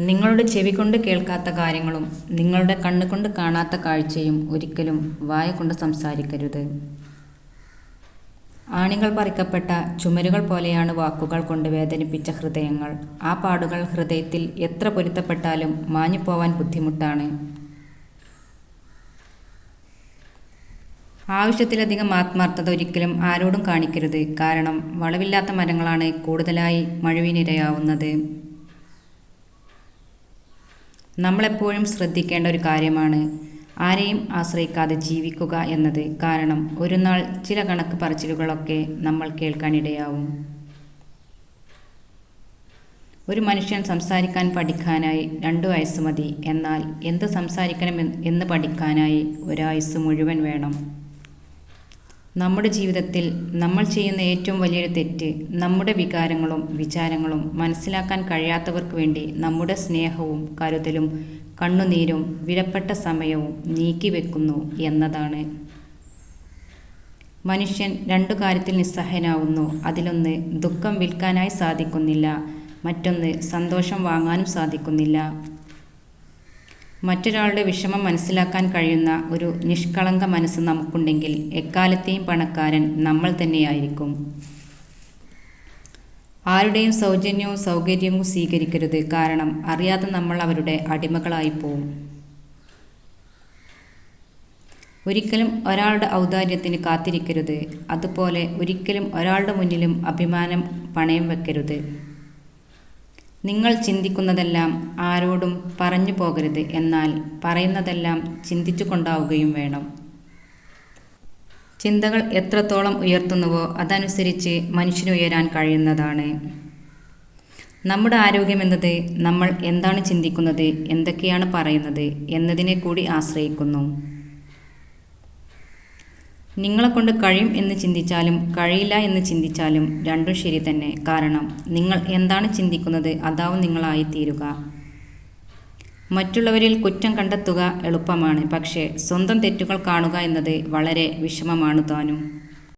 നിങ്ങളുടെ ചെവി കൊണ്ട് കേൾക്കാത്ത കാര്യങ്ങളും നിങ്ങളുടെ കണ്ണുകൊണ്ട് കാണാത്ത കാഴ്ചയും ഒരിക്കലും വായ കൊണ്ട് സംസാരിക്കരുത്. ആണികൾ പറിക്കപ്പെട്ട ചുമരുകൾ പോലെയാണ് വാക്കുകൾ കൊണ്ട് വേദനിപ്പിച്ച ഹൃദയങ്ങൾ. ആ പാടുകൾ ഹൃദയത്തിൽ എത്ര പൊരുത്തപ്പെട്ടാലും മാഞ്ഞുപോവാൻ ബുദ്ധിമുട്ടാണ്. ആവശ്യത്തിലധികം ആത്മാർത്ഥത ഒരിക്കലും ആരോടും കാണിക്കരുത്. കാരണം വളവില്ലാത്ത മരങ്ങളാണ് കൂടുതലായി മഴവിനിരയാവുന്നത്. നമ്മളെപ്പോഴും ശ്രദ്ധിക്കേണ്ട ഒരു കാര്യമാണ് ആരെയും ആശ്രയിക്കാതെ ജീവിക്കുക എന്നത്. കാരണം ഒരു നാൾ ചില കണക്ക് പറച്ചിലുകളൊക്കെ നമ്മൾ കേൾക്കാനിടയാവും. ഒരു മനുഷ്യൻ സംസാരിക്കാൻ പഠിക്കാനായി 2 വയസ്സ് മതി. എന്നാൽ എന്ത് സംസാരിക്കണം എന്ന് പഠിക്കാനായി ഒരായുസ്സ് മുഴുവൻ വേണം. നമ്മുടെ ജീവിതത്തിൽ നമ്മൾ ചെയ്യുന്ന ഏറ്റവും വലിയൊരു തെറ്റ് നമ്മുടെ വികാരങ്ങളും വിചാരങ്ങളും മനസ്സിലാക്കാൻ കഴിയാത്തവർക്ക് വേണ്ടി നമ്മുടെ സ്നേഹവും കരുതലും കണ്ണുനീരും വിലപ്പെട്ട സമയവും നീക്കിവെക്കുന്നു എന്നതാണ്. മനുഷ്യൻ 2 കാര്യത്തിൽ നിസ്സഹായനാവുന്നു. അതിലൊന്ന് ദുഃഖം വിൽക്കാനായി സാധിക്കുന്നില്ല, മറ്റൊന്ന് സന്തോഷം വാങ്ങാനും സാധിക്കുന്നില്ല. മറ്റൊരാളുടെ വിഷമം മനസ്സിലാക്കാൻ കഴിയുന്ന ഒരു നിഷ്കളങ്ക മനസ്സ് നമുക്കുണ്ടെങ്കിൽ എക്കാലത്തെയും പണക്കാരൻ നമ്മൾ തന്നെയായിരിക്കും. ആരുടെയും സൗജന്യവും സൗകര്യവും സ്വീകരിക്കരുത്. കാരണം അറിയാതെ നമ്മൾ അവരുടെ അടിമകളായി പോവും. ഒരിക്കലും ഒരാളുടെ ഔദാര്യത്തിന് കാത്തിരിക്കരുത്. അതുപോലെ ഒരിക്കലും ഒരാളുടെ മുന്നിലും അഭിമാനം പണയം വെക്കരുത്. നിങ്ങൾ ചിന്തിക്കുന്നതെല്ലാം ആരോടും പറഞ്ഞു പോകരുത്. എന്നാൽ പറയുന്നതെല്ലാം ചിന്തിച്ചു കൊണ്ടാവുകയും വേണം. ചിന്തകൾ എത്രത്തോളം ഉയർത്തുന്നുവോ അതനുസരിച്ച് മനുഷ്യന് ഉയരാൻ കഴിയുന്നതാണ്. നമ്മുടെ ആരോഗ്യമെന്നത് നമ്മൾ എന്താണ് ചിന്തിക്കുന്നത്, എന്തൊക്കെയാണ് പറയുന്നത് എന്നതിനെ കൂടി ആശ്രയിക്കുന്നു. നിങ്ങളെക്കൊണ്ട് കഴിയും എന്ന് ചിന്തിച്ചാലും കഴിയില്ല എന്ന് ചിന്തിച്ചാലും രണ്ടും ശരി തന്നെ. കാരണം നിങ്ങൾ എന്താണ് ചിന്തിക്കുന്നത് അതാവും നിങ്ങളായിത്തീരുക. മറ്റുള്ളവരിൽ കുറ്റം കണ്ടെത്തുക എളുപ്പമാണ്, പക്ഷേ സ്വന്തം തെറ്റുകൾ കാണുക എന്നത് വളരെ വിഷമമാണ് താനും.